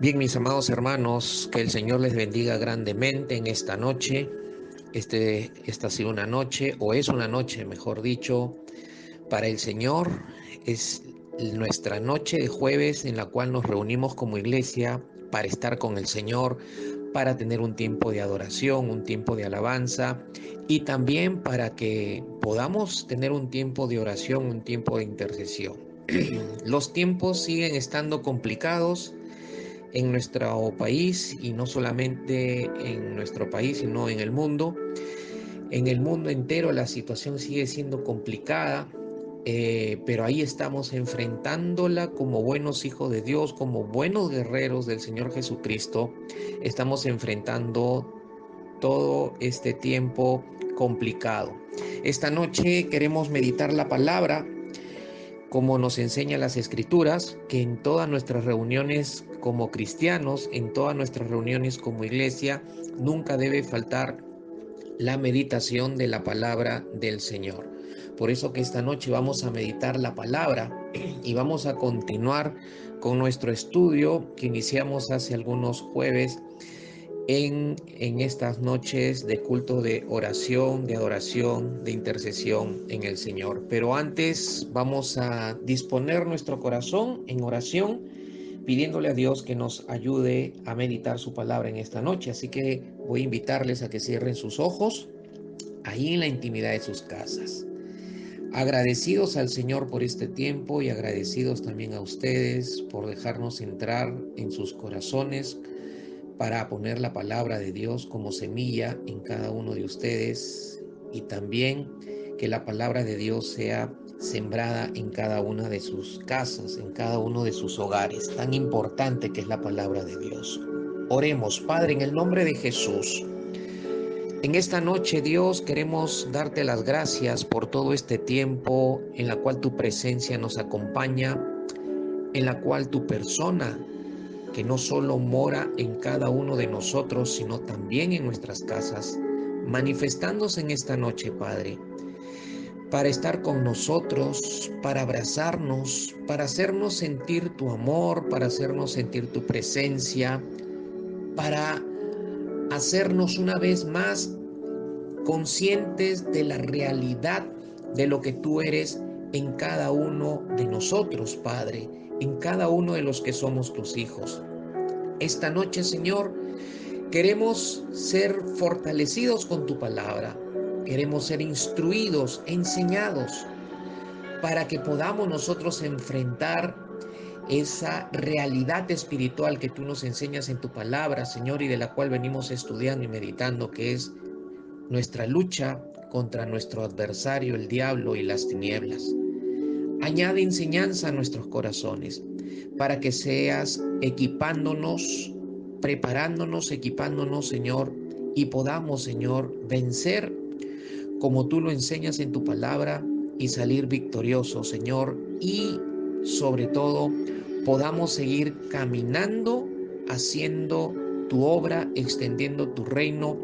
Bien, mis amados hermanos, que el Señor les bendiga grandemente en esta noche. Esta ha sido una noche, o es una noche, mejor dicho, para el Señor. Es nuestra noche de jueves en la cual nos reunimos como iglesia para estar con el Señor, para tener un tiempo de adoración, un tiempo de alabanza y también para que podamos tener un tiempo de oración, un tiempo de intercesión. Los tiempos siguen estando complicados en nuestro país, y no solamente en nuestro país, sino en el mundo. En el mundo entero la situación sigue siendo complicada, pero ahí estamos enfrentándola como buenos hijos de Dios, como buenos guerreros del Señor Jesucristo. Estamos enfrentando todo este tiempo complicado. Esta noche queremos meditar la palabra como nos enseña las Escrituras, que en todas nuestras reuniones como cristianos, en todas nuestras reuniones como iglesia, nunca debe faltar la meditación de la palabra del Señor. Por eso que esta noche vamos a meditar la palabra y vamos a continuar con nuestro estudio que iniciamos hace algunos jueves en estas noches de culto de oración, de adoración, de intercesión en el Señor. Pero antes vamos a disponer nuestro corazón en oración, pidiéndole a Dios que nos ayude a meditar su palabra en esta noche. Así que voy a invitarles a que cierren sus ojos ahí en la intimidad de sus casas. Agradecidos al Señor por este tiempo y agradecidos también a ustedes por dejarnos entrar en sus corazones para poner la palabra de Dios como semilla en cada uno de ustedes, y también que la palabra de Dios sea sembrada en cada una de sus casas, en cada uno de sus hogares. Tan importante que es la palabra de Dios. Oremos, Padre, en el nombre de Jesús. En esta noche, Dios, queremos darte las gracias por todo este tiempo en la cual tu presencia nos acompaña, en la cual tu persona, que no solo mora en cada uno de nosotros, sino también en nuestras casas, manifestándose en esta noche, Padre, para estar con nosotros, para abrazarnos, para hacernos sentir tu amor, para hacernos sentir tu presencia, para hacernos una vez más conscientes de la realidad de lo que tú eres en cada uno de nosotros, Padre, en cada uno de los que somos tus hijos. Esta noche, Señor, queremos ser fortalecidos con tu palabra. Queremos ser instruidos, enseñados, para que podamos nosotros enfrentar esa realidad espiritual que tú nos enseñas en tu palabra, Señor, y de la cual venimos estudiando y meditando, que es nuestra lucha contra nuestro adversario, el diablo y las tinieblas. Añade enseñanza a nuestros corazones para que seas equipándonos, preparándonos, equipándonos, Señor, y podamos, Señor, vencer como tú lo enseñas en tu palabra y salir victoriosos, Señor, y sobre todo podamos seguir caminando, haciendo tu obra, extendiendo tu reino,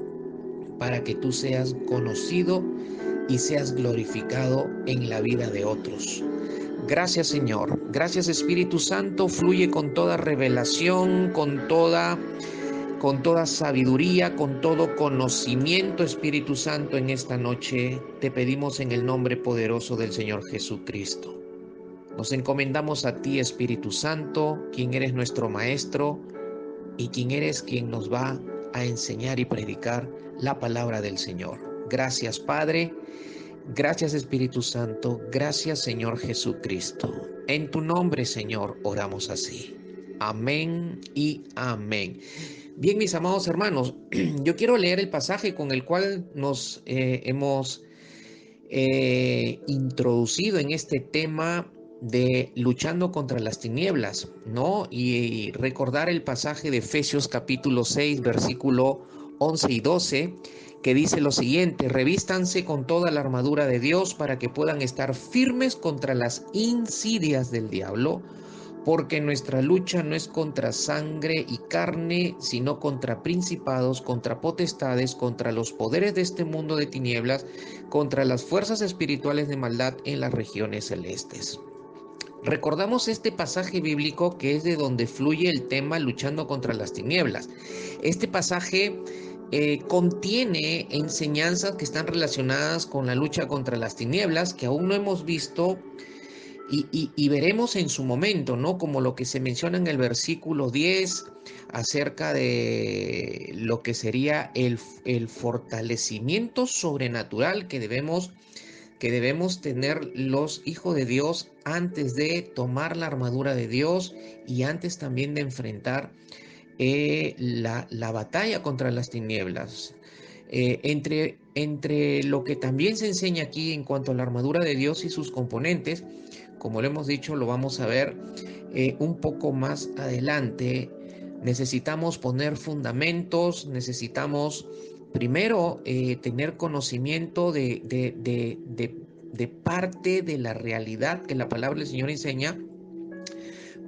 para que tú seas conocido y seas glorificado en la vida de otros. Gracias, Señor. Gracias, Espíritu Santo. Fluye con toda revelación, con toda sabiduría, con todo conocimiento, Espíritu Santo, en esta noche. Te pedimos en el nombre poderoso del Señor Jesucristo. Nos encomendamos a ti, Espíritu Santo, quien eres nuestro Maestro y quien nos va a enseñar y predicar la palabra del Señor. Gracias, Padre. Gracias, Espíritu Santo. Gracias, Señor Jesucristo. En tu nombre, Señor, oramos así. Amén y amén. Bien, mis amados hermanos, yo quiero leer el pasaje con el cual nos hemos introducido en este tema de luchando contra las tinieblas, ¿no? Y recordar el pasaje de Efesios capítulo 6, versículo 11 y 12, que dice lo siguiente: revístanse con toda la armadura de Dios para que puedan estar firmes contra las insidias del diablo, porque nuestra lucha no es contra sangre y carne, sino contra principados, contra potestades, contra los poderes de este mundo de tinieblas, contra las fuerzas espirituales de maldad en las regiones celestes. Recordamos este pasaje bíblico que es de donde fluye el tema luchando contra las tinieblas. Este pasaje contiene enseñanzas que están relacionadas con la lucha contra las tinieblas que aún no hemos visto y veremos en su momento, ¿no? Como lo que se menciona en el versículo 10 acerca de lo que sería el fortalecimiento sobrenatural que debemos tener los hijos de Dios antes de tomar la armadura de Dios y antes también de enfrentar la batalla contra las tinieblas. Entre lo que también se enseña aquí en cuanto a la armadura de Dios y sus componentes, como lo hemos dicho, lo vamos a ver un poco más adelante. Necesitamos poner fundamentos, necesitamos primero tener conocimiento de parte de la realidad que la palabra del Señor enseña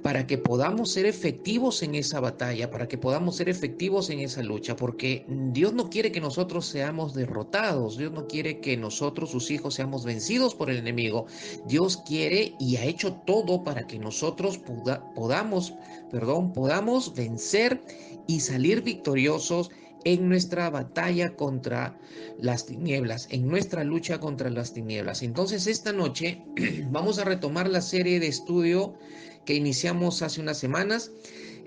para que podamos ser efectivos en esa batalla, para que podamos ser efectivos en esa lucha, porque Dios no quiere que nosotros seamos derrotados, Dios no quiere que nosotros, sus hijos, seamos vencidos por el enemigo. Dios quiere y ha hecho todo para que nosotros podamos vencer y salir victoriosos en nuestra batalla contra las tinieblas, en nuestra lucha contra las tinieblas. Entonces, esta noche vamos a retomar la serie de estudio que iniciamos hace unas semanas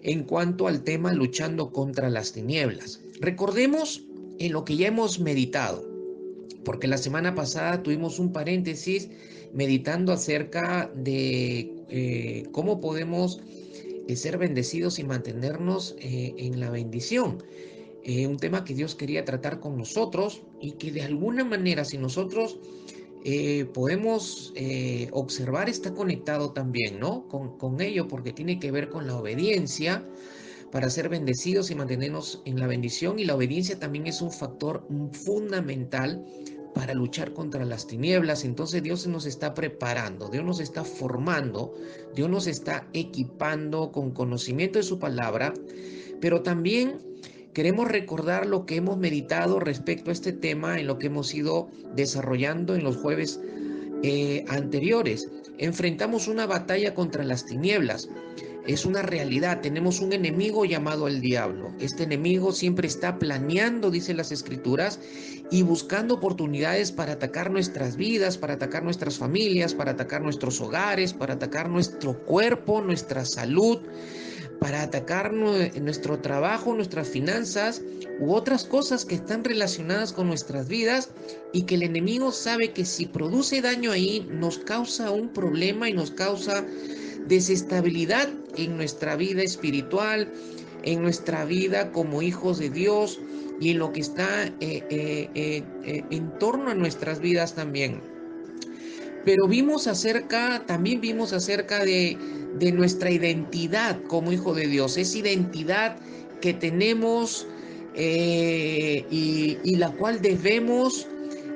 en cuanto al tema luchando contra las tinieblas. Recordemos en lo que ya hemos meditado, porque la semana pasada tuvimos un paréntesis meditando acerca de cómo podemos ser bendecidos y mantenernos en la bendición. Un tema que Dios quería tratar con nosotros y que de alguna manera, si nosotros podemos observar, está conectado también, ¿no? Con ello, porque tiene que ver con la obediencia para ser bendecidos y mantenernos en la bendición, y la obediencia también es un factor fundamental para luchar contra las tinieblas. Entonces Dios nos está preparando, Dios nos está formando, Dios nos está equipando con conocimiento de su palabra, pero también queremos recordar lo que hemos meditado respecto a este tema en lo que hemos ido desarrollando en los jueves anteriores. Enfrentamos una batalla contra las tinieblas. Es una realidad, tenemos un enemigo llamado el diablo. Este enemigo siempre está planeando, dice las escrituras, y buscando oportunidades para atacar nuestras vidas, para atacar nuestras familias, para atacar nuestros hogares, para atacar nuestro cuerpo, nuestra salud, para atacar nuestro trabajo, nuestras finanzas u otras cosas que están relacionadas con nuestras vidas, y que el enemigo sabe que si produce daño ahí nos causa un problema y nos causa desestabilidad en nuestra vida espiritual, en nuestra vida como hijos de Dios y en lo que está en torno a nuestras vidas también. Pero también vimos acerca de nuestra identidad como hijo de Dios, esa identidad que tenemos y la cual debemos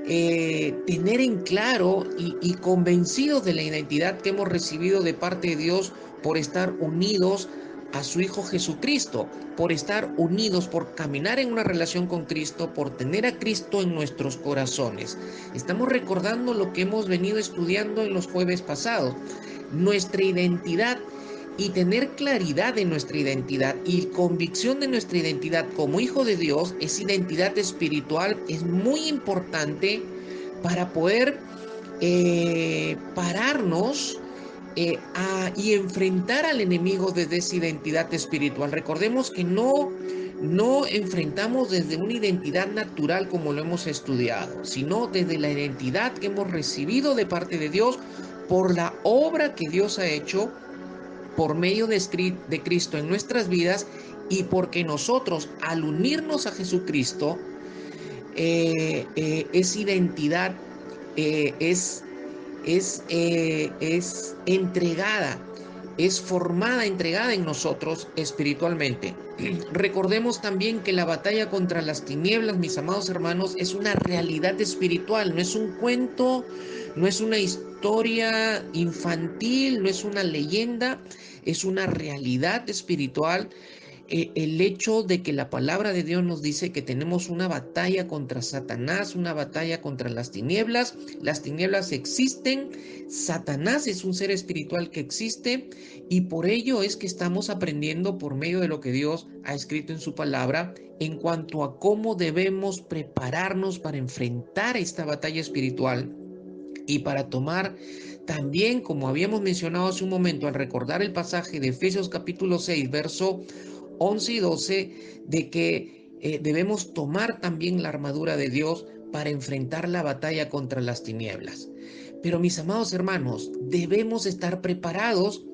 tener en claro y convencidos de la identidad que hemos recibido de parte de Dios por estar unidos a su Hijo Jesucristo, por estar unidos, por caminar en una relación con Cristo, por tener a Cristo en nuestros corazones. Estamos recordando lo que hemos venido estudiando en los jueves pasados, nuestra identidad, y tener claridad de nuestra identidad y convicción de nuestra identidad como hijo de Dios, esa identidad espiritual es muy importante para poder pararnos y enfrentar al enemigo desde esa identidad espiritual. Recordemos que no enfrentamos desde una identidad natural como lo hemos estudiado, sino desde la identidad que hemos recibido de parte de Dios por la obra que Dios ha hecho por medio de Cristo en nuestras vidas, y porque nosotros al unirnos a Jesucristo, esa identidad es entregada, es formada, entregada en nosotros espiritualmente. Recordemos también que la batalla contra las tinieblas, mis amados hermanos, es una realidad espiritual, no es un cuento, no es una historia infantil, no es una leyenda, es una realidad espiritual el hecho de que la palabra de Dios nos dice que tenemos una batalla contra Satanás, una batalla contra las tinieblas. Las tinieblas existen, Satanás es un ser espiritual que existe y por ello es que estamos aprendiendo por medio de lo que Dios ha escrito en su palabra en cuanto a cómo debemos prepararnos para enfrentar esta batalla espiritual y para tomar también, como habíamos mencionado hace un momento al recordar el pasaje de Efesios capítulo 6, verso 11 y 12, de que debemos tomar también la armadura de Dios para enfrentar la batalla contra las tinieblas. Pero mis amados hermanos, debemos estar preparados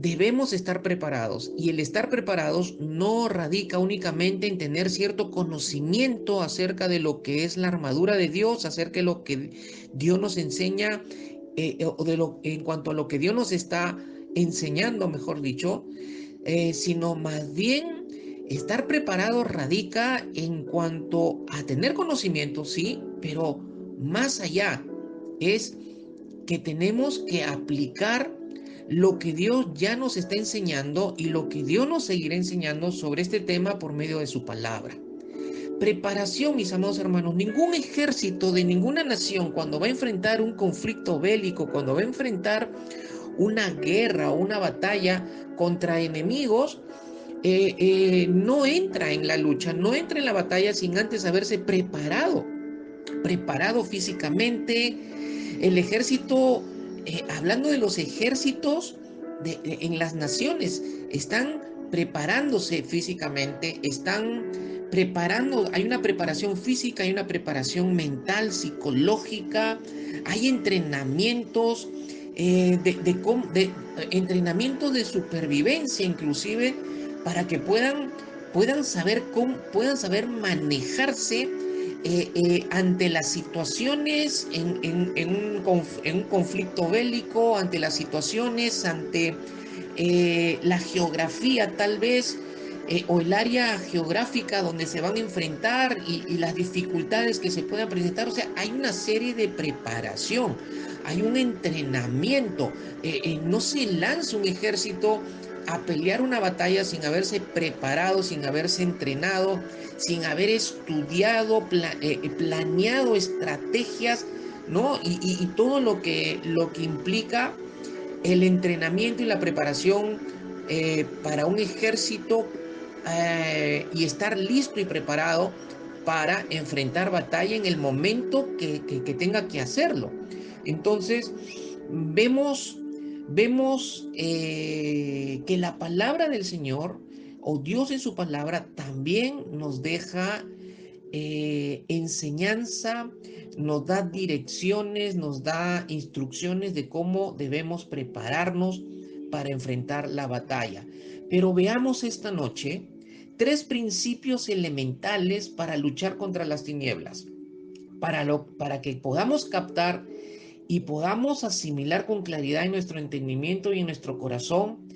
y el estar preparados no radica únicamente en tener cierto conocimiento acerca de lo que es la armadura de Dios, acerca de lo que Dios nos enseña en cuanto a lo que Dios nos está enseñando, mejor dicho, sino más bien estar preparado radica en cuanto a tener conocimiento, sí, pero más allá es que tenemos que aplicar lo que Dios ya nos está enseñando y lo que Dios nos seguirá enseñando sobre este tema por medio de su palabra. Preparación, mis amados hermanos. Ningún ejército de ninguna nación, cuando va a enfrentar un conflicto bélico, cuando va a enfrentar una guerra o una batalla contra enemigos, no entra en la lucha, no entra en la batalla sin antes haberse preparado físicamente. El ejército, hablando de los ejércitos en las naciones, están preparándose físicamente, están preparando, hay una preparación física, hay una preparación mental, psicológica, hay entrenamientos, entrenamientos de supervivencia inclusive, para que puedan saber manejarse ante las situaciones en un conflicto bélico, ante las situaciones, ante la geografía tal vez, o el área geográfica donde se van a enfrentar y las dificultades que se puedan presentar. O sea, hay una serie de preparación, hay un entrenamiento. No se lanza un ejército a pelear una batalla sin haberse preparado, sin haberse entrenado, sin haber estudiado, planeado estrategias, ¿no? Y todo lo que implica el entrenamiento y la preparación para un ejército, y estar listo y preparado para enfrentar batalla en el momento que tenga que hacerlo. Entonces, vemos que la palabra del Señor o Dios en su palabra también nos deja enseñanza, nos da direcciones, nos da instrucciones de cómo debemos prepararnos para enfrentar la batalla. Pero veamos esta noche 3 principios elementales para luchar contra las tinieblas, para que podamos captar y podamos asimilar con claridad en nuestro entendimiento y en nuestro corazón,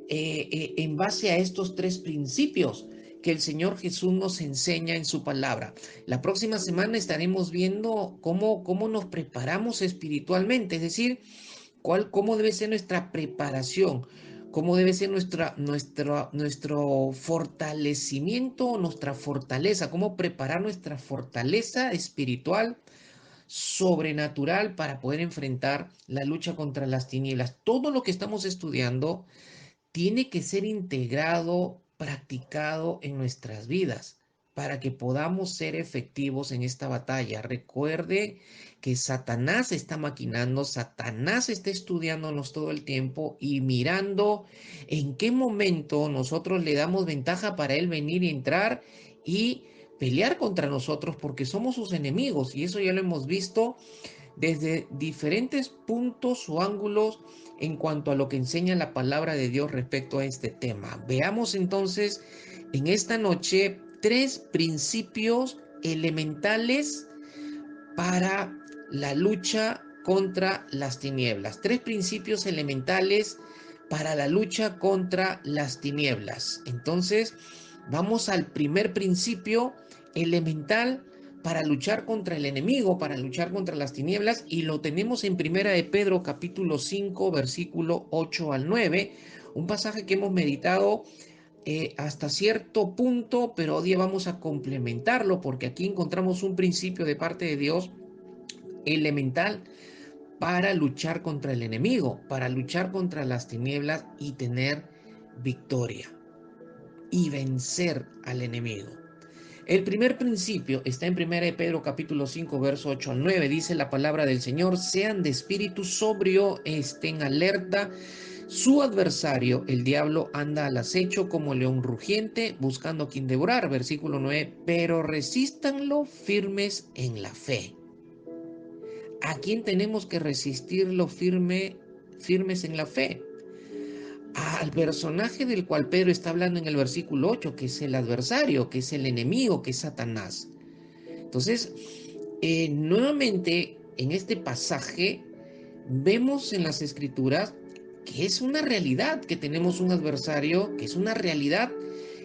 en base a estos 3 principios que el Señor Jesús nos enseña en su palabra. La próxima semana estaremos viendo cómo nos preparamos espiritualmente, es decir, cómo debe ser nuestra preparación, cómo debe ser nuestro fortalecimiento, nuestra fortaleza, cómo preparar nuestra fortaleza espiritual sobrenatural para poder enfrentar la lucha contra las tinieblas. Todo lo que estamos estudiando tiene que ser integrado, practicado en nuestras vidas para que podamos ser efectivos en esta batalla. Recuerde que Satanás está maquinando, Satanás está estudiándonos todo el tiempo y mirando en qué momento nosotros le damos ventaja para él venir y entrar y pelear contra nosotros porque somos sus enemigos, y eso ya lo hemos visto desde diferentes puntos o ángulos en cuanto a lo que enseña la palabra de Dios respecto a este tema. Veamos entonces en esta noche 3 principios elementales para la lucha contra las tinieblas. 3 principios elementales para la lucha contra las tinieblas. Entonces, vamos al primer principio elemental para luchar contra el enemigo, para luchar contra las tinieblas, y lo tenemos en Primera de Pedro capítulo 5, versículo 8 al 9, un pasaje que hemos meditado hasta cierto punto, pero hoy día vamos a complementarlo porque aquí encontramos un principio de parte de Dios elemental para luchar contra el enemigo, para luchar contra las tinieblas y tener victoria y vencer al enemigo. El primer principio está en 1 de Pedro capítulo 5, verso 8 al 9. Dice la palabra del Señor: sean de espíritu sobrio, estén alerta. Su adversario, el diablo, anda al acecho como león rugiente, buscando a quien devorar. Versículo 9. Pero resístanlo firmes en la fe. ¿A quién tenemos que resistirlo firmes en la fe? Al personaje del cual Pedro está hablando en el versículo 8, que es el adversario, que es el enemigo, que es Satanás. Entonces, nuevamente en este pasaje vemos en las escrituras que es una realidad que tenemos un adversario, que es una realidad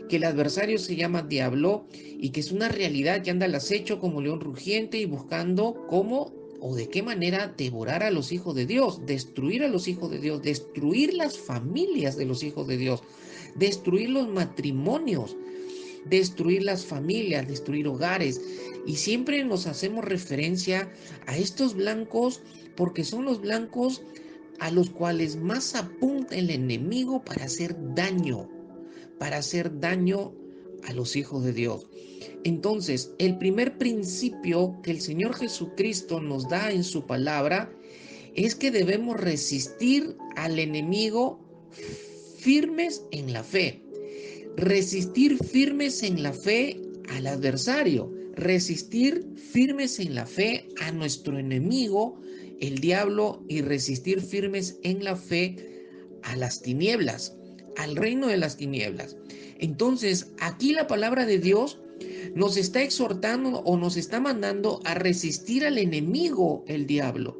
que el adversario se llama diablo y que es una realidad que anda al acecho como león rugiente y buscando cómo o de qué manera devorar a los hijos de Dios, destruir a los hijos de Dios, destruir las familias de los hijos de Dios, destruir los matrimonios, destruir las familias, destruir hogares. Y siempre nos hacemos referencia a estos blancos porque son los blancos a los cuales más apunta el enemigo para hacer daño a los hijos de Dios. Entonces, el primer principio que el Señor Jesucristo nos da en su palabra es que debemos resistir al enemigo firmes en la fe. Resistir firmes en la fe al adversario. Resistir firmes en la fe a nuestro enemigo, el diablo, y resistir firmes en la fe a las tinieblas, al reino de las tinieblas. Entonces, aquí la palabra de Dios nos está exhortando o nos está mandando a resistir al enemigo, el diablo.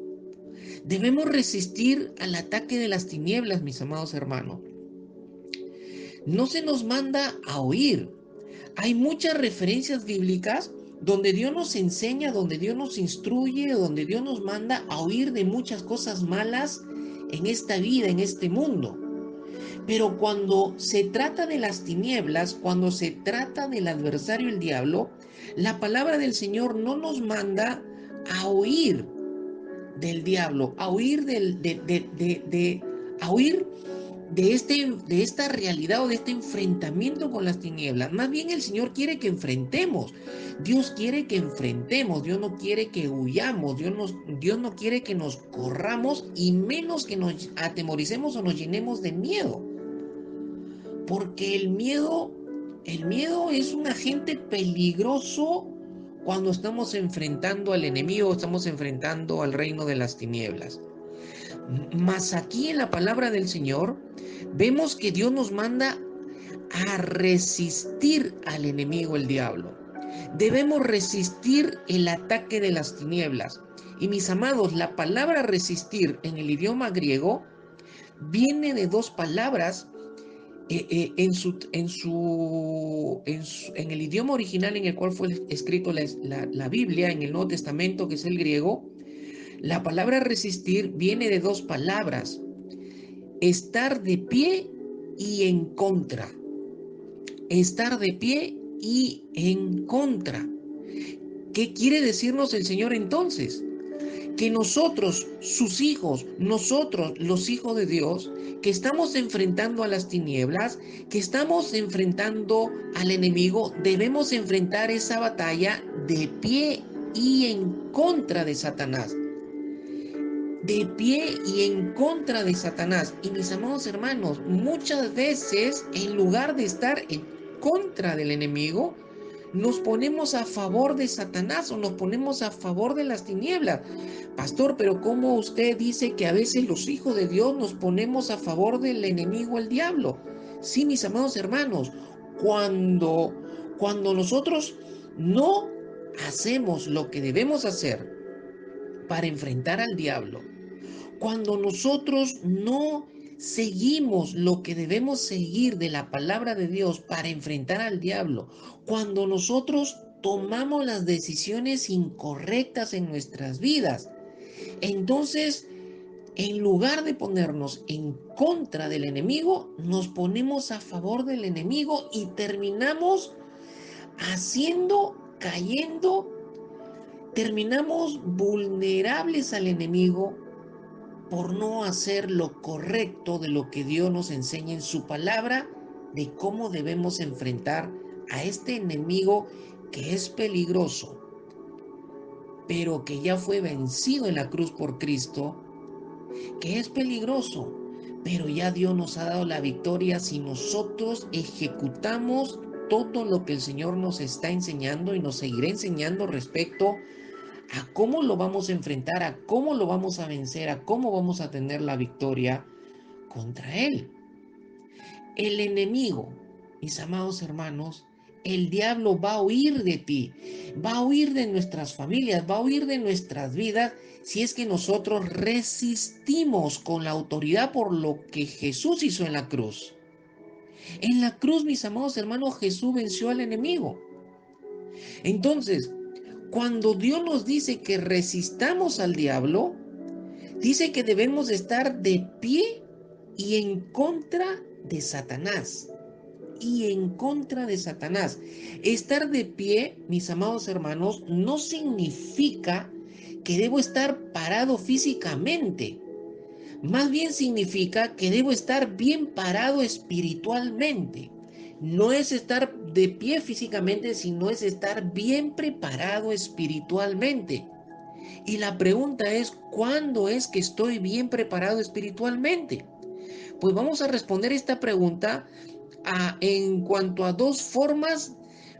Debemos resistir al ataque de las tinieblas, mis amados hermanos. No se nos manda a huir. Hay muchas referencias bíblicas donde Dios nos enseña, donde Dios nos instruye, donde Dios nos manda a huir de muchas cosas malas en esta vida, en este mundo. Pero cuando se trata de las tinieblas, cuando se trata del adversario, el diablo, la palabra del Señor no nos manda a huir del diablo, a huir a huir de esta realidad o de este enfrentamiento con las tinieblas. Más bien el Señor quiere que enfrentemos. Dios quiere que enfrentemos. Dios no quiere que huyamos. Dios no quiere que nos corramos y menos que nos atemoricemos o nos llenemos de miedo. Porque el miedo es un agente peligroso cuando estamos enfrentando al enemigo, estamos enfrentando al reino de las tinieblas. Mas aquí en la palabra del Señor vemos que Dios nos manda a resistir al enemigo, el diablo. Debemos resistir el ataque de las tinieblas. Y mis amados, la palabra resistir en el idioma griego viene de dos palabras. En el idioma original en el cual fue escrito la Biblia, en el Nuevo Testamento, que es el griego, la palabra resistir viene de dos palabras: estar de pie y en contra. Estar de pie y en contra. ¿Qué quiere decirnos el Señor entonces? Que nosotros, sus hijos, nosotros, los hijos de Dios, que estamos enfrentando a las tinieblas, que estamos enfrentando al enemigo, debemos enfrentar esa batalla de pie y en contra de Satanás. De pie y en contra de Satanás. Y mis amados hermanos, muchas veces en lugar de estar en contra del enemigo, nos ponemos a favor de Satanás o nos ponemos a favor de las tinieblas. Pastor, pero ¿cómo usted dice que a veces los hijos de Dios nos ponemos a favor del enemigo, el diablo? Sí, mis amados hermanos, cuando nosotros no hacemos lo que debemos hacer para enfrentar al diablo, cuando nosotros no seguimos lo que debemos seguir de la palabra de Dios para enfrentar al diablo, cuando nosotros tomamos las decisiones incorrectas en nuestras vidas, entonces En lugar de ponernos en contra del enemigo, nos ponemos a favor del enemigo y terminamos cayendo, terminamos vulnerables al enemigo por no hacer lo correcto de lo que Dios nos enseña en su palabra, de cómo debemos enfrentar a este enemigo que es peligroso, pero que ya fue vencido en la cruz por Cristo, que es peligroso, pero ya Dios nos ha dado la victoria si nosotros ejecutamos todo lo que el Señor nos está enseñando y nos seguirá enseñando respecto a cómo lo vamos a enfrentar, a cómo lo vamos a vencer, a cómo vamos a tener la victoria contra Él. El enemigo, mis amados hermanos, el diablo va a huir de ti, va a huir de nuestras familias, va a huir de nuestras vidas si es que nosotros resistimos con la autoridad por lo que Jesús hizo en la cruz. En la cruz, mis amados hermanos, Jesús venció al enemigo. Entonces, cuando Dios nos dice que resistamos al diablo, dice que debemos estar de pie y en contra de Satanás. Y en contra de Satanás. Estar de pie, mis amados hermanos, no significa que debo estar parado físicamente. Más bien significa que debo estar bien parado espiritualmente. No es estar de pie físicamente, sino es estar bien preparado espiritualmente. Y la pregunta es, ¿cuándo es que estoy bien preparado espiritualmente? Pues vamos a responder esta pregunta en cuanto a dos formas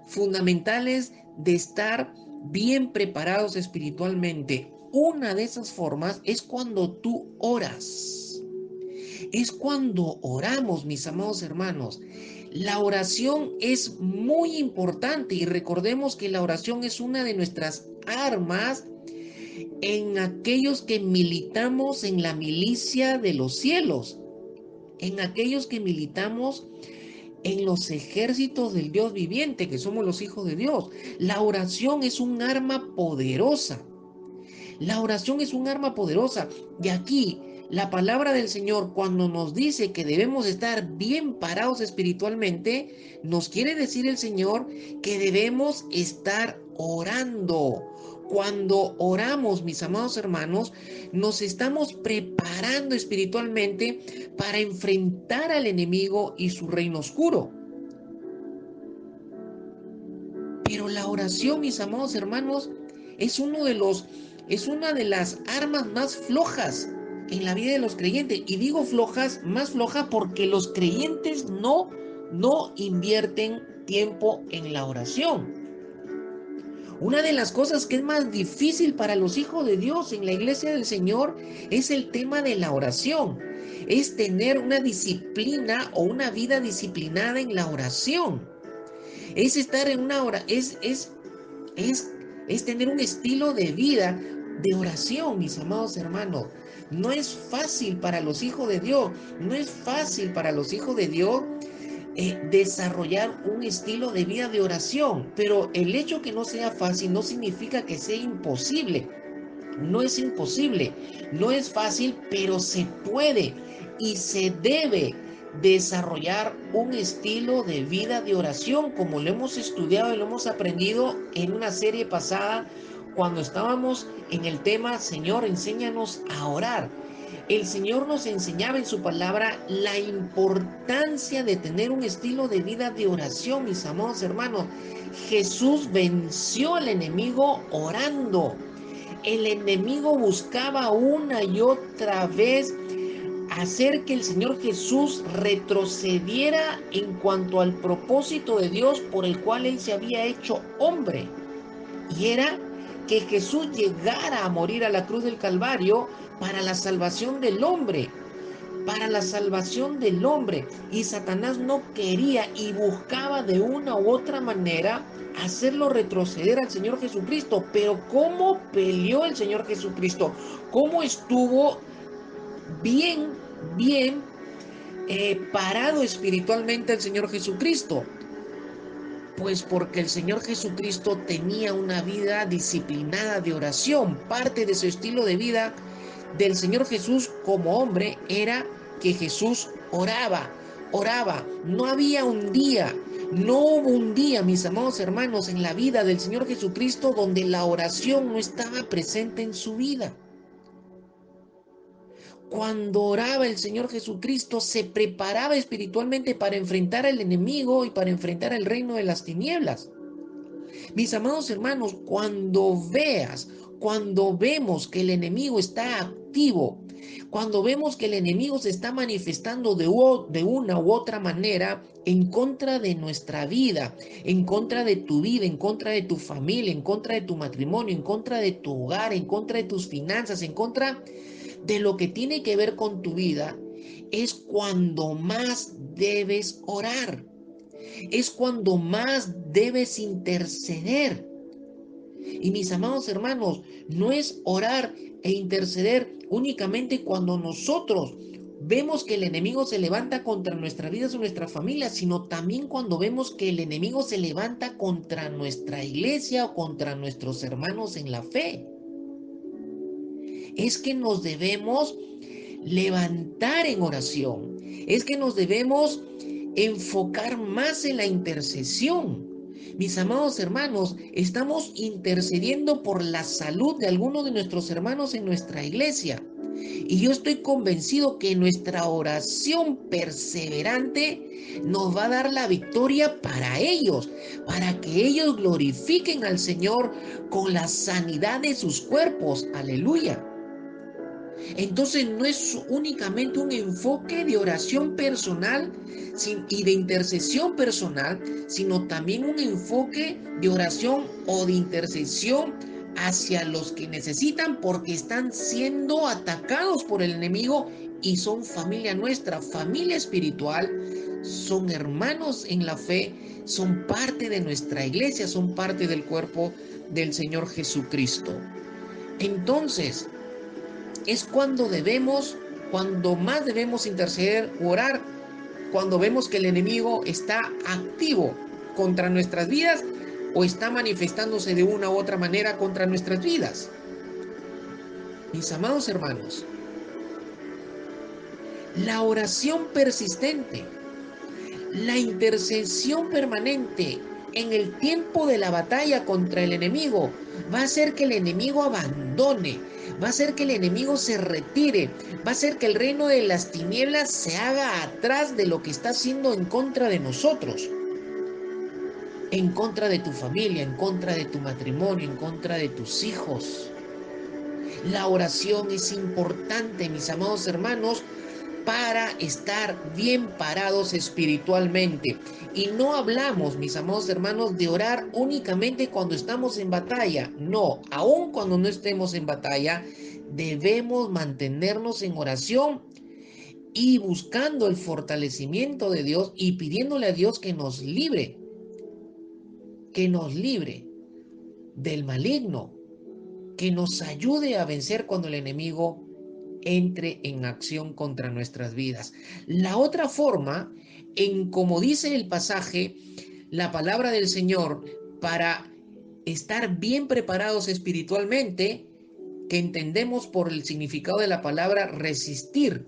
fundamentales de estar bien preparados espiritualmente. Una de esas formas es cuando tú oras. Es cuando oramos, mis amados hermanos. La oración es muy importante y recordemos que la oración es una de nuestras armas en aquellos que militamos en la milicia de los cielos, en aquellos que militamos en los ejércitos del Dios viviente, que somos los hijos de Dios. La oración es un arma poderosa. La oración es un arma poderosa. Y aquí la palabra del Señor, cuando nos dice que debemos estar bien parados espiritualmente, nos quiere decir el Señor que debemos estar orando. Cuando oramos, mis amados hermanos, nos estamos preparando espiritualmente para enfrentar al enemigo y su reino oscuro. Pero la oración, mis amados hermanos, es una de las armas más flojas en la vida de los creyentes. Y digo flojas, más floja porque los creyentes no invierten tiempo en la oración. Una de las cosas que es más difícil para los hijos de Dios en la iglesia del Señor es el tema de la oración. Es tener una disciplina o una vida disciplinada en la oración. Es estar en una hora, es tener un estilo de vida de oración, mis amados hermanos. No es fácil para los hijos de Dios, no es fácil para los hijos de Dios desarrollar un estilo de vida de oración, pero el hecho que no sea fácil no significa que sea imposible. No es imposible, no es fácil, pero se puede y se debe desarrollar un estilo de vida de oración, como lo hemos estudiado y lo hemos aprendido en una serie pasada cuando estábamos en el tema Señor, enséñanos a orar. El Señor nos enseñaba en su palabra la importancia de tener un estilo de vida de oración, mis amados hermanos. Jesús venció al enemigo orando. El enemigo buscaba una y otra vez hacer que el Señor Jesús retrocediera en cuanto al propósito de Dios por el cual Él se había hecho hombre. Y era que Jesús llegara a morir a la cruz del Calvario para la salvación del hombre. Para la salvación del hombre. Y Satanás no quería y buscaba de una u otra manera hacerlo retroceder al Señor Jesucristo. Pero ¿cómo peleó el Señor Jesucristo? ¿Cómo estuvo bien parado espiritualmente el Señor Jesucristo? Pues porque el Señor Jesucristo tenía una vida disciplinada de oración. Parte de su estilo de vida del Señor Jesús como hombre era que Jesús oraba. No había un día, no hubo un día, mis amados hermanos, en la vida del Señor Jesucristo donde la oración no estaba presente en su vida. Cuando oraba el Señor Jesucristo, se preparaba espiritualmente para enfrentar al enemigo y para enfrentar el reino de las tinieblas. Mis amados hermanos, cuando vemos que el enemigo está activo, cuando vemos que el enemigo se está manifestando de una u otra manera en contra de nuestra vida, en contra de tu vida, en contra de tu familia, en contra de tu matrimonio, en contra de tu hogar, en contra de tus finanzas, en contra de lo que tiene que ver con tu vida, es cuando más debes orar. Es cuando más debes interceder. Y mis amados hermanos, no es orar e interceder únicamente cuando nosotros vemos que el enemigo se levanta contra nuestras vidas o nuestra familia, sino también cuando vemos que el enemigo se levanta contra nuestra iglesia o contra nuestros hermanos en la fe. Es que nos debemos levantar en oración. Es que nos debemos enfocar más en la intercesión. Mis amados hermanos, estamos intercediendo por la salud de algunos de nuestros hermanos en nuestra iglesia. Y yo estoy convencido que nuestra oración perseverante nos va a dar la victoria para ellos, para que ellos glorifiquen al Señor con la sanidad de sus cuerpos. Aleluya. Entonces no es únicamente un enfoque de oración personal y de intercesión personal, sino también un enfoque de oración o de intercesión hacia los que necesitan porque están siendo atacados por el enemigo y son familia nuestra, familia espiritual, son hermanos en la fe, son parte de nuestra iglesia, son parte del cuerpo del Señor Jesucristo. Entonces, es cuando más debemos interceder, orar, cuando vemos que el enemigo está activo contra nuestras vidas o está manifestándose de una u otra manera contra nuestras vidas. Mis amados hermanos, la oración persistente, la intercesión permanente en el tiempo de la batalla contra el enemigo va a hacer que el enemigo abandone, va a hacer que el enemigo se retire, va a hacer que el reino de las tinieblas se haga atrás de lo que está haciendo en contra de nosotros, en contra de tu familia, en contra de tu matrimonio, en contra de tus hijos. La oración es importante, mis amados hermanos, para estar bien parados espiritualmente. Y no hablamos, mis amados hermanos, de orar únicamente cuando estamos en batalla. No, aun cuando no estemos en batalla, debemos mantenernos en oración y buscando el fortalecimiento de Dios y pidiéndole a Dios que nos libre del maligno, que nos ayude a vencer cuando el enemigo entre en acción contra nuestras vidas. La otra forma, como dice el pasaje, la palabra del Señor, para estar bien preparados espiritualmente, que entendemos por el significado de la palabra resistir,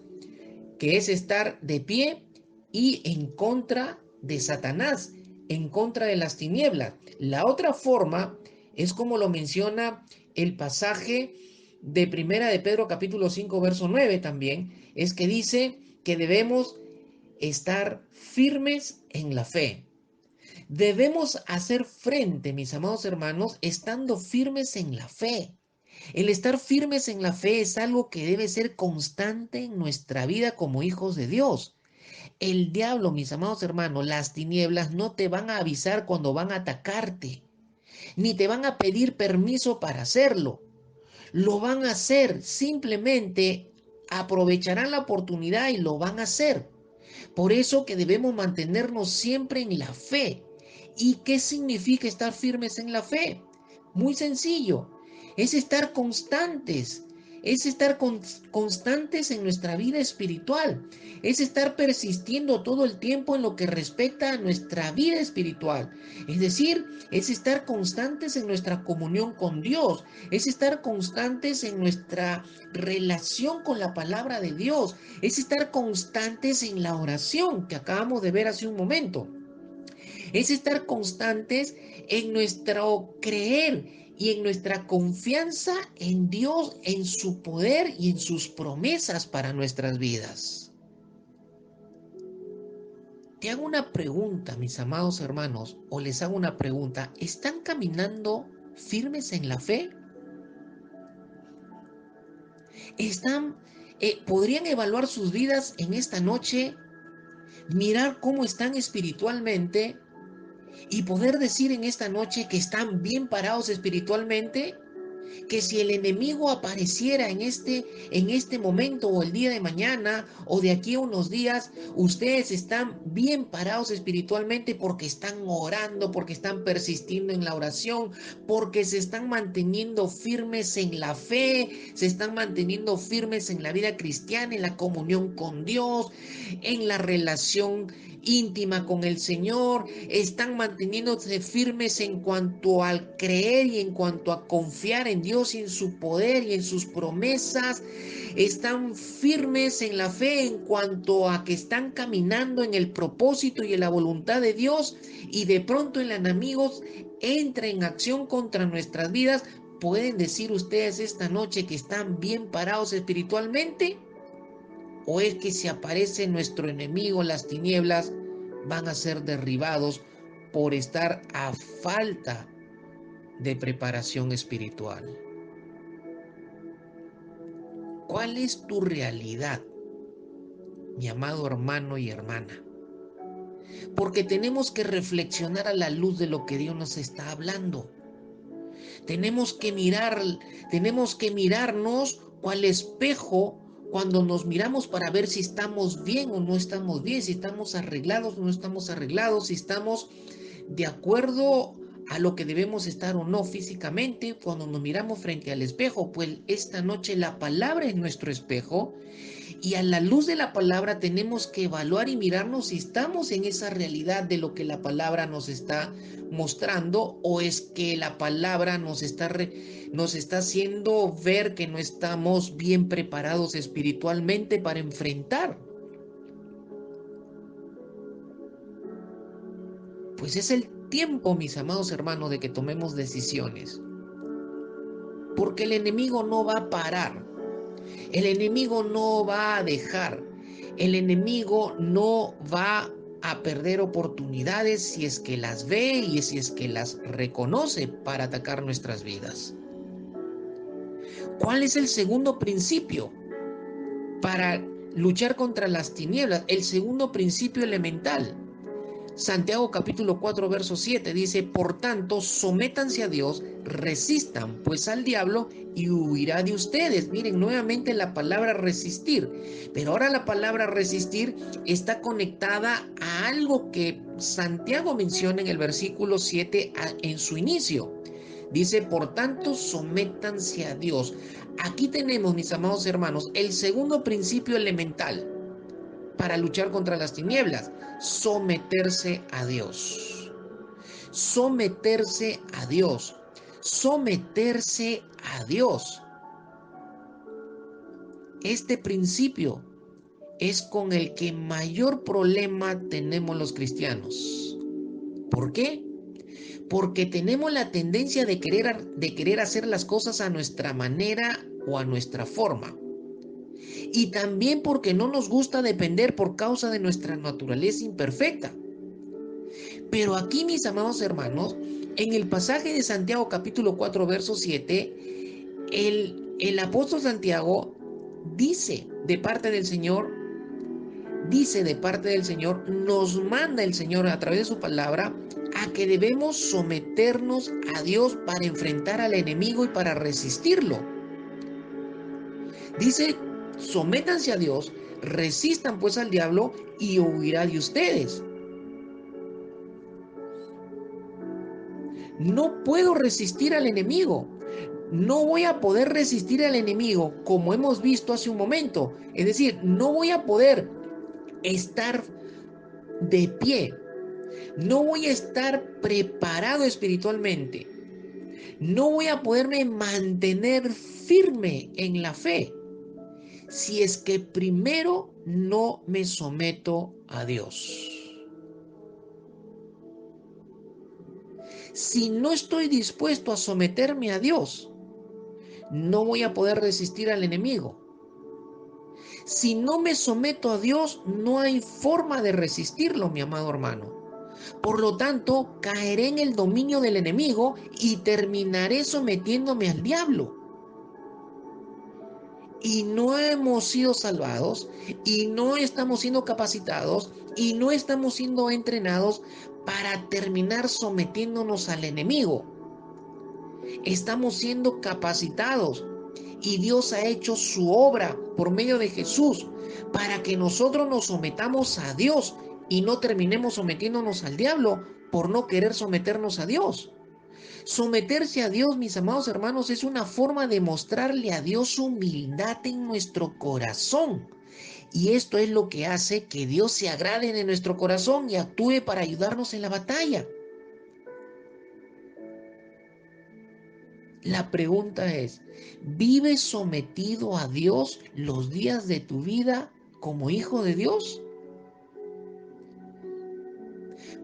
que es estar de pie y en contra de Satanás, en contra de las tinieblas. La otra forma es como lo menciona el pasaje de Primera de Pedro capítulo 5 verso 9 también, es que dice que debemos estar firmes en la fe. Debemos hacer frente, mis amados hermanos, estando firmes en la fe. El estar firmes en la fe es algo que debe ser constante en nuestra vida como hijos de Dios. El diablo, mis amados hermanos, las tinieblas no te van a avisar cuando van a atacarte, ni te van a pedir permiso para hacerlo. Lo van a hacer, simplemente aprovecharán la oportunidad y lo van a hacer. Por eso que debemos mantenernos siempre en la fe. ¿Y qué significa estar firmes en la fe? Muy sencillo, es estar constantes es estar constantes en nuestra vida espiritual, es estar persistiendo todo el tiempo en lo que respecta a nuestra vida espiritual. Es decir, es estar constantes en nuestra comunión con Dios, es estar constantes en nuestra relación con la palabra de Dios, es estar constantes en la oración que acabamos de ver hace un momento. Es estar constantes en nuestro creer y en nuestra confianza en Dios, en su poder y en sus promesas para nuestras vidas. Te hago una pregunta, mis amados hermanos, o les hago una pregunta. ¿Están caminando firmes en la fe? ¿Podrían evaluar sus vidas en esta noche, mirar cómo están espiritualmente y poder decir en esta noche que están bien parados espiritualmente? Que si el enemigo apareciera en este momento o el día de mañana o de aquí a unos días, ustedes están bien parados espiritualmente porque están orando, porque están persistiendo en la oración, porque se están manteniendo firmes en la fe, se están manteniendo firmes en la vida cristiana, en la comunión con Dios, en la relación íntima con el Señor, están manteniéndose firmes en cuanto al creer y en cuanto a confiar en Dios y en su poder y en sus promesas, están firmes en la fe en cuanto a que están caminando en el propósito y en la voluntad de Dios, y de pronto el enemigo entra en acción contra nuestras vidas. ¿Pueden decir ustedes esta noche que están bien parados espiritualmente? ¿O es que si aparece nuestro enemigo, las tinieblas, van a ser derribados por estar a falta de preparación espiritual? ¿Cuál es tu realidad, mi amado hermano y hermana? Porque tenemos que reflexionar a la luz de lo que Dios nos está hablando. Tenemos que mirarnos cual espejo cuando nos miramos para ver si estamos bien o no estamos bien, si estamos arreglados o no estamos arreglados, si estamos de acuerdo a lo que debemos estar o no físicamente. Cuando nos miramos frente al espejo, pues esta noche la palabra es nuestro espejo, y a la luz de la palabra tenemos que evaluar y mirarnos si estamos en esa realidad de lo que la palabra nos está mostrando, o es que la palabra nos está haciendo ver que no estamos bien preparados espiritualmente para enfrentar. Pues es el tiempo, mis amados hermanos, de que tomemos decisiones. Porque el enemigo no va a parar. El enemigo no va a dejar. El enemigo no va a perder oportunidades si es que las ve y si es que las reconoce para atacar nuestras vidas. ¿Cuál es el segundo principio para luchar contra las tinieblas? El segundo principio elemental. Santiago capítulo 4 verso 7 dice: por tanto, sométanse a Dios, resistan pues al diablo y huirá de ustedes. Miren nuevamente la palabra resistir, pero ahora la palabra resistir está conectada a algo que Santiago menciona en el versículo 7 en su inicio. Dice: por tanto, sométanse a Dios. Aquí tenemos, mis amados hermanos, el segundo principio elemental para luchar contra las tinieblas: someterse a Dios. Someterse a Dios. Someterse a Dios. Este principio es con el que mayor problema tenemos los cristianos. ¿Por qué? Porque tenemos la tendencia de querer hacer las cosas a nuestra manera o a nuestra forma. Y también porque no nos gusta depender por causa de nuestra naturaleza imperfecta. Pero aquí, mis amados hermanos, en el pasaje de Santiago capítulo 4 verso 7, el apóstol Santiago dice de parte del Señor, nos manda el Señor a través de su palabra a que debemos someternos a Dios para enfrentar al enemigo y para resistirlo. Dice: sométanse a Dios, resistan pues al diablo y huirá de ustedes. No puedo resistir al enemigo. no voy a poder resistir al enemigo como hemos visto hace un momento. Es decir, no voy a poder estar de pie. No voy a estar preparado espiritualmente. No voy a poderme mantener firme en la fe si es que primero no me someto a Dios. Si no estoy dispuesto a someterme a Dios, no voy a poder resistir al enemigo. Si no me someto a Dios, no hay forma de resistirlo, mi amado hermano. Por lo tanto, caeré en el dominio del enemigo y terminaré sometiéndome al diablo. Y no hemos sido salvados, y no estamos siendo capacitados, y no estamos siendo entrenados para terminar sometiéndonos al enemigo. Estamos siendo capacitados y Dios ha hecho su obra por medio de Jesús para que nosotros nos sometamos a Dios y no terminemos sometiéndonos al diablo por no querer someternos a Dios. Someterse a Dios, mis amados hermanos, es una forma de mostrarle a Dios humildad en nuestro corazón. Y esto es lo que hace que Dios se agrade de nuestro corazón y actúe para ayudarnos en la batalla. La pregunta es, ¿vives sometido a Dios los días de tu vida como hijo de Dios?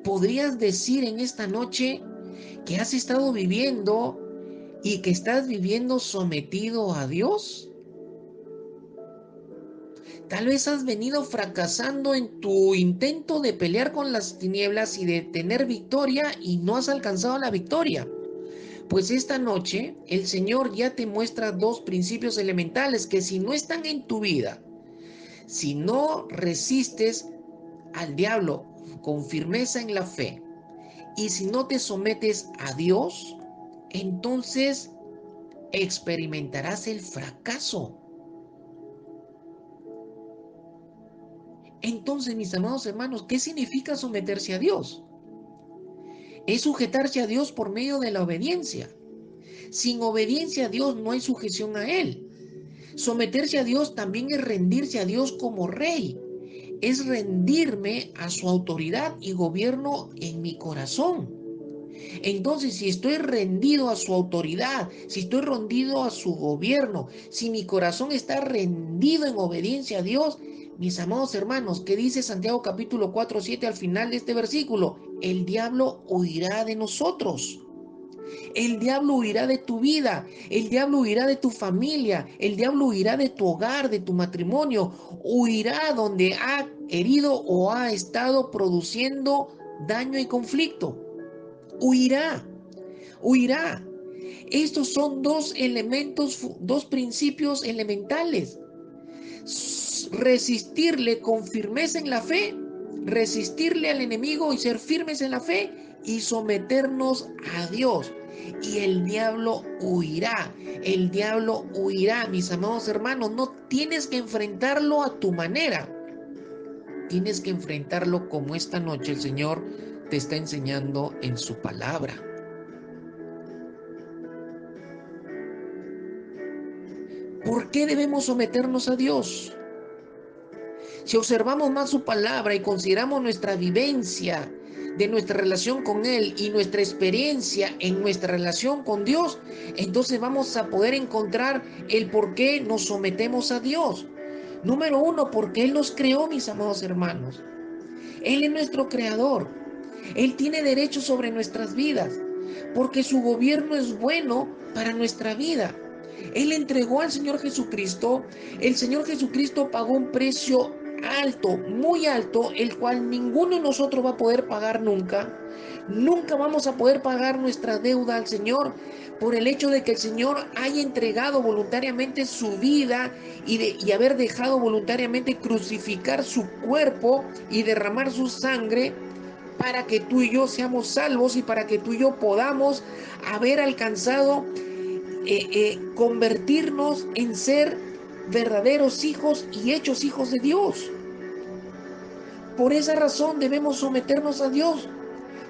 ¿Podrías decir en esta noche que has estado viviendo y que estás viviendo sometido a Dios? Tal vez has venido fracasando en tu intento de pelear con las tinieblas y de tener victoria y no has alcanzado la victoria. Pues esta noche el Señor ya te muestra dos principios elementales que si no están en tu vida, si no resistes al diablo con firmeza en la fe y si no te sometes a Dios, entonces experimentarás el fracaso. Entonces, mis amados hermanos, ¿qué significa someterse a Dios? Es sujetarse a Dios por medio de la obediencia. Sin obediencia a Dios no hay sujeción a Él. Someterse a Dios también es rendirse a Dios como rey. Es rendirme a su autoridad y gobierno en mi corazón. Entonces, si estoy rendido a su autoridad, si estoy rendido a su gobierno, si mi corazón está rendido en obediencia a Dios, mis amados hermanos, ¿qué dice Santiago capítulo 4:7 al final de este versículo? El diablo huirá de nosotros. El diablo huirá de tu vida, el diablo huirá de tu familia, el diablo huirá de tu hogar, de tu matrimonio, huirá donde ha herido o ha estado produciendo daño y conflicto. Huirá, huirá. Estos son dos elementos, dos principios elementales. Resistirle con firmeza en la fe, resistirle al enemigo y ser firmes en la fe y someternos a Dios. Y el diablo huirá, mis amados hermanos. No tienes que enfrentarlo a tu manera, tienes que enfrentarlo como esta noche el Señor te está enseñando en su palabra. ¿Por qué debemos someternos a Dios? Si observamos más su palabra y consideramos nuestra vivencia de nuestra relación con Él y nuestra experiencia en nuestra relación con Dios, entonces vamos a poder encontrar el por qué nos sometemos a Dios. Número uno, porque Él nos creó, mis amados hermanos. Él es nuestro creador. Él tiene derecho sobre nuestras vidas, porque su gobierno es bueno para nuestra vida. Él entregó al Señor Jesucristo. El Señor Jesucristo pagó un precio alto, muy alto, el cual ninguno de nosotros va a poder pagar nunca. Nunca vamos a poder pagar nuestra deuda al Señor por el hecho de que el Señor haya entregado voluntariamente su vida y haber dejado voluntariamente crucificar su cuerpo y derramar su sangre para que tú y yo seamos salvos y para que tú y yo podamos haber alcanzado convertirnos en ser verdaderos hijos y hechos hijos de Dios. Por esa razón debemos someternos a Dios,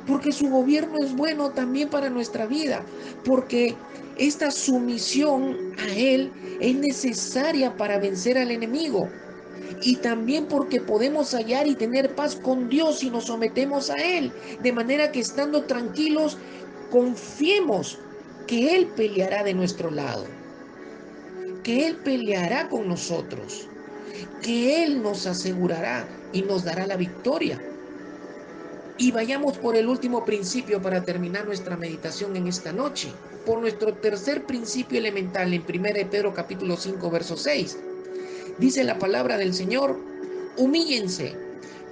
porque su gobierno es bueno también para nuestra vida, porque Esta sumisión a Él es necesaria para vencer al enemigo. Y también porque podemos hallar y tener paz con Dios si nos sometemos a Él. De manera que estando tranquilos, confiemos que Él peleará de nuestro lado, que Él peleará con nosotros, que Él nos asegurará y nos dará la victoria. Y vayamos por el último principio para terminar nuestra meditación en esta noche. Por nuestro tercer principio elemental en 1 Pedro capítulo 5, verso 6. Dice la palabra del Señor: humíllense,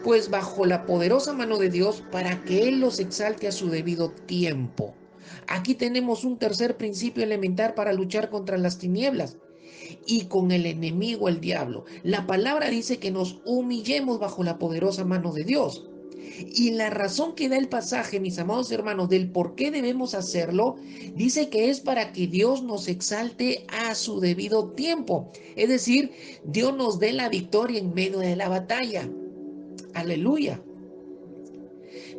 pues bajo la poderosa mano de Dios, para que Él los exalte a su debido tiempo. Aquí tenemos un tercer principio elemental para luchar contra las tinieblas y con el enemigo, el diablo. La palabra dice que nos humillemos bajo la poderosa mano de Dios. Y la razón que da el pasaje, mis amados hermanos, del por qué debemos hacerlo, dice que es para que Dios nos exalte a su debido tiempo. Es decir, Dios nos dé la victoria en medio de la batalla. Aleluya.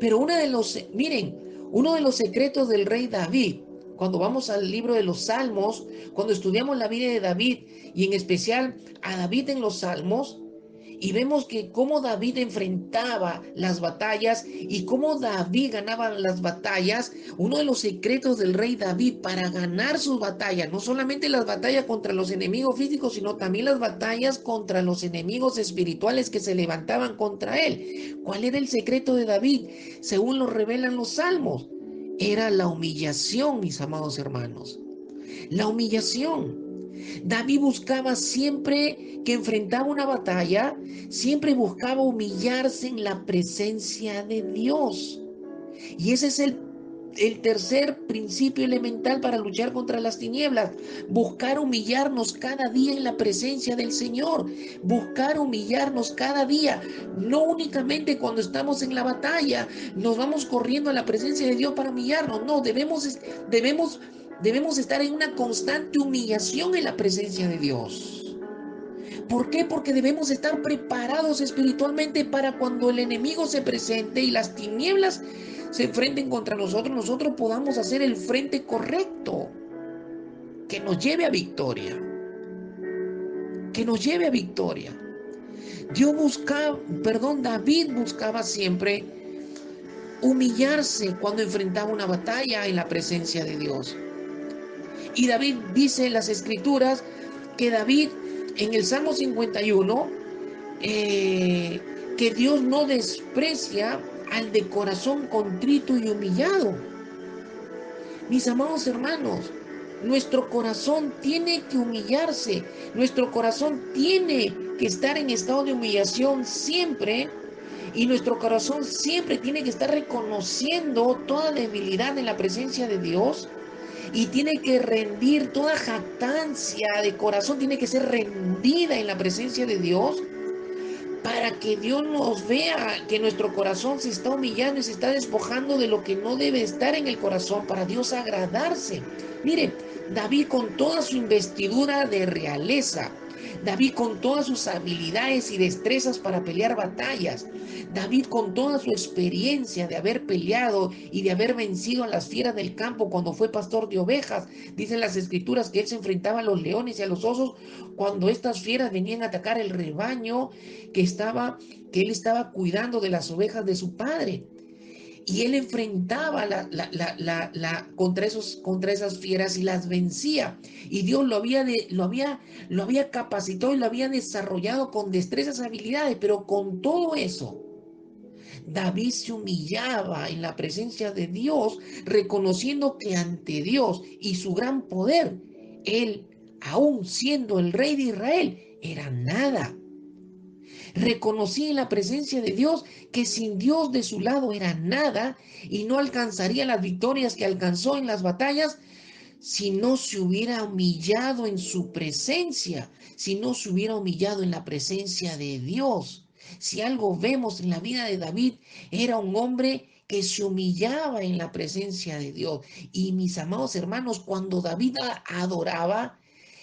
Pero uno de los secretos del rey David, cuando vamos al libro de los Salmos, cuando estudiamos la vida de David y en especial a David en los Salmos, y vemos que cómo David enfrentaba las batallas y cómo David ganaba las batallas. Uno de los secretos del rey David para ganar sus batallas, no solamente las batallas contra los enemigos físicos, sino también las batallas contra los enemigos espirituales que se levantaban contra él. ¿Cuál era el secreto de David? Según lo revelan los salmos, era la humillación, mis amados hermanos. La humillación. David buscaba siempre que enfrentaba una batalla, siempre buscaba humillarse en la presencia de Dios. Y ese es el tercer principio elemental para luchar contra las tinieblas. Buscar humillarnos cada día en la presencia del Señor. Buscar humillarnos cada día. No únicamente cuando estamos en la batalla, nos vamos corriendo a la presencia de Dios para humillarnos. No, debemos estar en una constante humillación en la presencia de Dios. ¿Por qué? Porque debemos estar preparados espiritualmente para cuando el enemigo se presente y las tinieblas se enfrenten contra nosotros, nosotros podamos hacer el frente correcto que nos lleve a victoria. Que nos lleve a victoria. David buscaba siempre humillarse cuando enfrentaba una batalla en la presencia de Dios. Y David dice en las escrituras que David en el Salmo 51, que Dios no desprecia al de corazón contrito y humillado. Mis amados hermanos, nuestro corazón tiene que humillarse, nuestro corazón tiene que estar en estado de humillación siempre, y nuestro corazón siempre tiene que estar reconociendo toda debilidad en la presencia de Dios. Y tiene que rendir toda jactancia de corazón, tiene que ser rendida en la presencia de Dios para que Dios nos vea que nuestro corazón se está humillando y se está despojando de lo que no debe estar en el corazón para Dios agradarse. Mire, David con toda su investidura de realeza, David con todas sus habilidades y destrezas para pelear batallas, David con toda su experiencia de haber peleado y de haber vencido a las fieras del campo cuando fue pastor de ovejas. Dicen las escrituras que él se enfrentaba a los leones y a los osos cuando estas fieras venían a atacar el rebaño que él estaba cuidando de las ovejas de su padre. Y él enfrentaba contra esas fieras y las vencía. Y Dios lo había capacitado y lo había desarrollado con destrezas, habilidades. Pero con todo eso, David se humillaba en la presencia de Dios, reconociendo que ante Dios y su gran poder, él, aún siendo el rey de Israel, era nada. Reconocía en la presencia de Dios que sin Dios de su lado era nada y no alcanzaría las victorias que alcanzó en las batallas si no se hubiera humillado en su presencia, si no se hubiera humillado en la presencia de Dios. Si algo vemos en la vida de David, era un hombre que se humillaba en la presencia de Dios. Y mis amados hermanos, cuando David adoraba,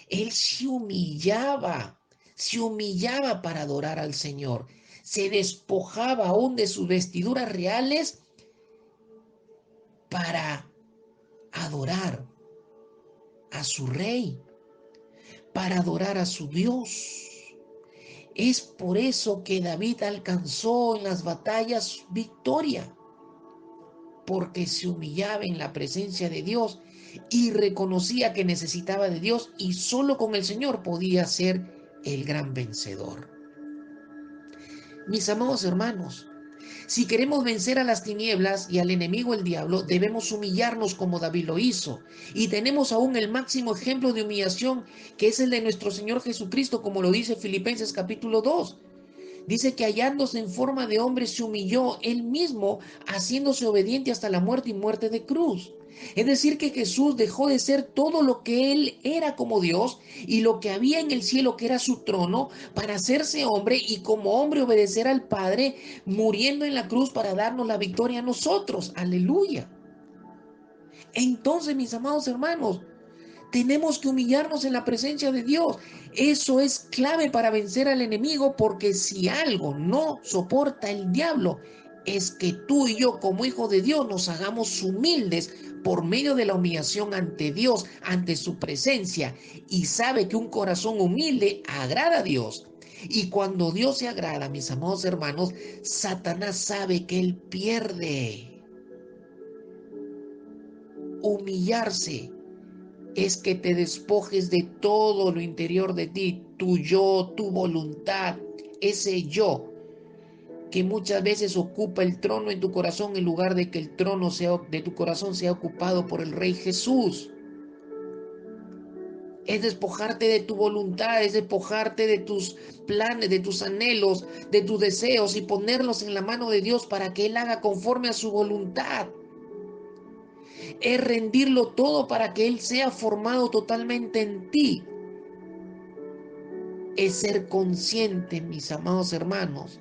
él se humillaba para adorar al Señor, se despojaba aún de sus vestiduras reales para adorar. a su rey, para adorar a su Dios. Es por eso que David alcanzó en las batallas victoria, porque se humillaba en la presencia de Dios y reconocía que necesitaba de Dios, y solo con el Señor podía ser el gran vencedor. Mis amados hermanos, si queremos vencer a las tinieblas y al enemigo el diablo, debemos humillarnos como David lo hizo. Y tenemos aún el máximo ejemplo de humillación, que es el de nuestro Señor Jesucristo, como lo dice Filipenses capítulo 2. Dice que hallándose en forma de hombre se humilló él mismo, haciéndose obediente hasta la muerte y muerte de cruz. Es decir, que Jesús dejó de ser todo lo que él era como Dios y lo que había en el cielo, que era su trono, para hacerse hombre y como hombre obedecer al Padre, muriendo en la cruz para darnos la victoria a nosotros. Aleluya. Entonces, mis amados hermanos, tenemos que humillarnos en la presencia de Dios. Eso es clave para vencer al enemigo, porque si algo no soporta el diablo, es que tú y yo como hijos de Dios nos hagamos humildes por medio de la humillación ante Dios, ante su presencia. Y sabe que un corazón humilde agrada a Dios. Y cuando Dios se agrada, mis amados hermanos, Satanás sabe que él pierde. Humillarse es que te despojes de todo lo interior de ti, tu yo, tu voluntad, ese yo que muchas veces ocupa el trono en tu corazón en lugar de que el trono de tu corazón sea ocupado por el Rey Jesús. Es despojarte de tu voluntad, es despojarte de tus planes, de tus anhelos, de tus deseos y ponerlos en la mano de Dios para que Él haga conforme a su voluntad. Es rendirlo todo para que Él sea formado totalmente en ti. Es ser consciente, mis amados hermanos,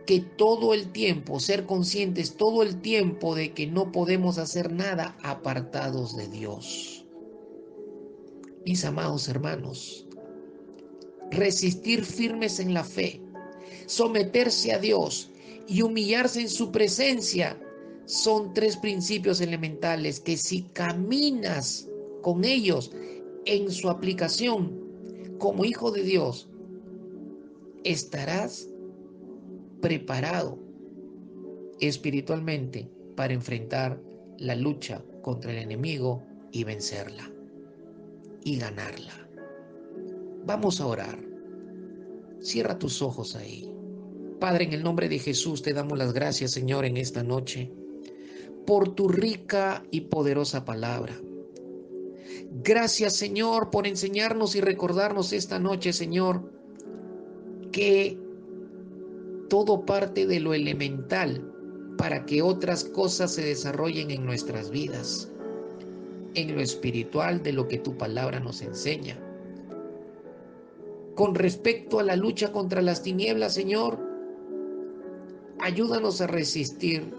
que todo el tiempo, ser conscientes todo el tiempo de que no podemos hacer nada apartados de Dios. Mis amados hermanos, resistir firmes en la fe, someterse a Dios y humillarse en su presencia son tres principios elementales que si caminas con ellos en su aplicación como hijo de Dios, estarás preparado espiritualmente para enfrentar la lucha contra el enemigo y vencerla y ganarla. Vamos a orar. Cierra tus ojos ahí. Padre, en el nombre de Jesús te damos las gracias, Señor, en esta noche por tu rica y poderosa palabra. Gracias, Señor, por enseñarnos y recordarnos esta noche, Señor, que todo parte de lo elemental para que otras cosas se desarrollen en nuestras vidas, en lo espiritual de lo que tu palabra nos enseña. Con respecto a la lucha contra las tinieblas, Señor, ayúdanos a resistir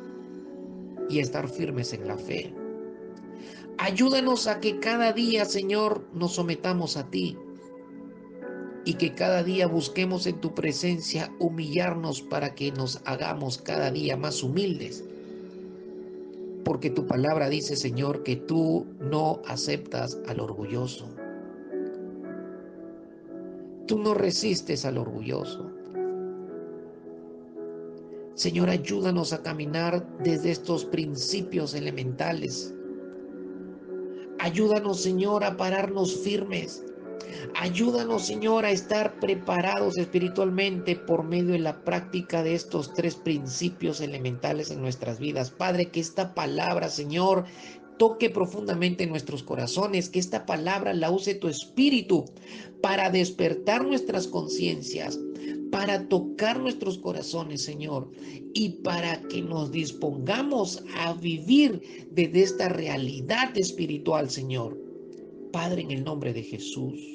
y estar firmes en la fe. Ayúdanos a que cada día, Señor, nos sometamos a ti y que cada día busquemos en tu presencia humillarnos para que nos hagamos cada día más humildes. Porque tu palabra dice, Señor, que tú no aceptas al orgulloso. Tú no resistes al orgulloso. Señor, ayúdanos a caminar desde estos principios elementales. Ayúdanos, Señor, a pararnos firmes. Ayúdanos, Señor, a estar preparados espiritualmente por medio de la práctica de estos tres principios elementales en nuestras vidas. Padre, que esta palabra, Señor, toque profundamente en nuestros corazones, que esta palabra la use tu Espíritu para despertar nuestras conciencias, para tocar nuestros corazones, Señor, y para que nos dispongamos a vivir desde esta realidad espiritual, Señor. Padre, en el nombre de Jesús,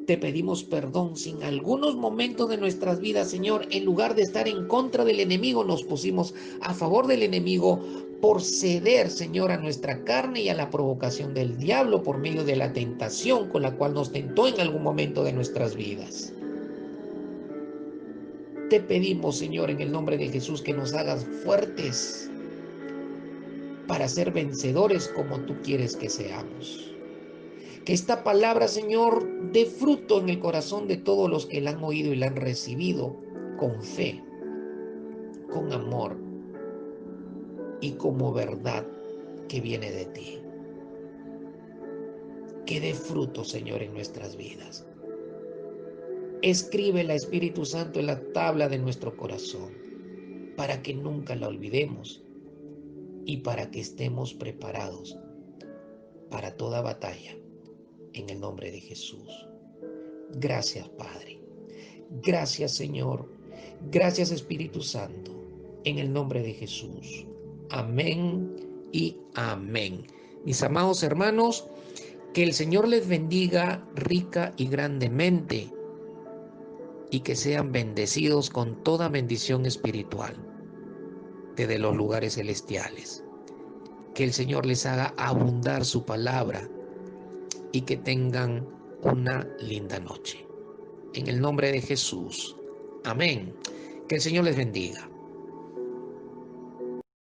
te pedimos perdón si en algunos momentos de nuestras vidas, Señor, en lugar de estar en contra del enemigo, nos pusimos a favor del enemigo por ceder, Señor, a nuestra carne y a la provocación del diablo por medio de la tentación con la cual nos tentó en algún momento de nuestras vidas. Te pedimos, Señor, en el nombre de Jesús, que nos hagas fuertes para ser vencedores como tú quieres que seamos. Que esta palabra, Señor, dé fruto en el corazón de todos los que la han oído y la han recibido con fe, con amor y como verdad que viene de ti. Que dé fruto, Señor, en nuestras vidas. Escribe el Espíritu Santo en la tabla de nuestro corazón para que nunca la olvidemos y para que estemos preparados para toda batalla en el nombre de Jesús. Gracias, Padre. Gracias, Señor. Gracias, Espíritu Santo, en el nombre de Jesús. Amén y amén. Mis amados hermanos, que el Señor les bendiga rica y grandemente y que sean bendecidos con toda bendición espiritual desde los lugares celestiales. Que el Señor les haga abundar su palabra y que tengan una linda noche. En el nombre de Jesús. Amén. Que el Señor les bendiga.